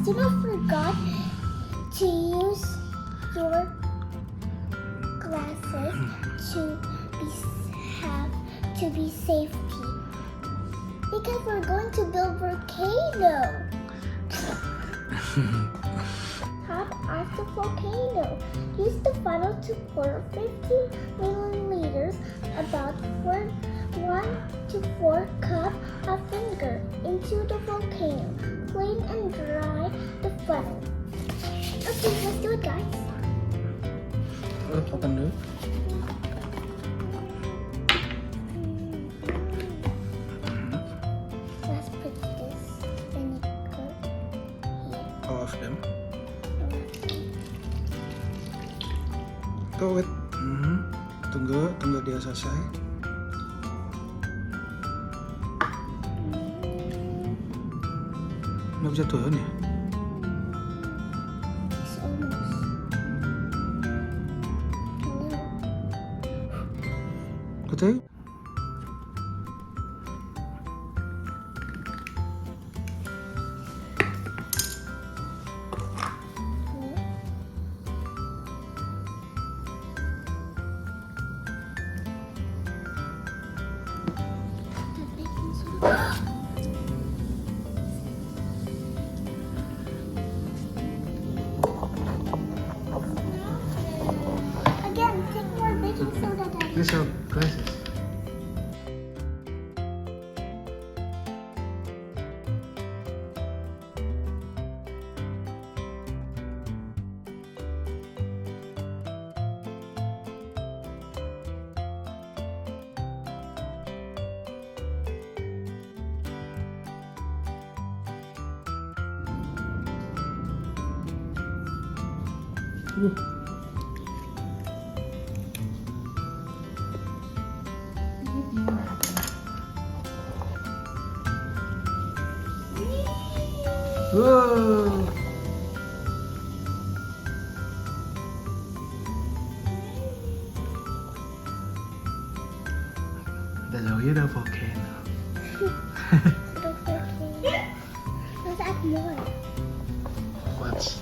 do not forget to use your glasses to be safety. Because we're going to build volcano. Top off the volcano. Use the funnel to pour 15 milliliters, about 1 to 4 cups of vinegar into the volcano. Clean and dry the funnel. Okay, let's do it, guys. Open dulu. Let's put this vinegar here. All of them. Tuh, wait. Tunggu dia selesai. Nggak bisa turun ya? It's almost. Betul? The baking soda. Again, take more baking soda, Daddy. Please your glasses. Wow. Udah jauhin udah volcano. Let's add more. Watch.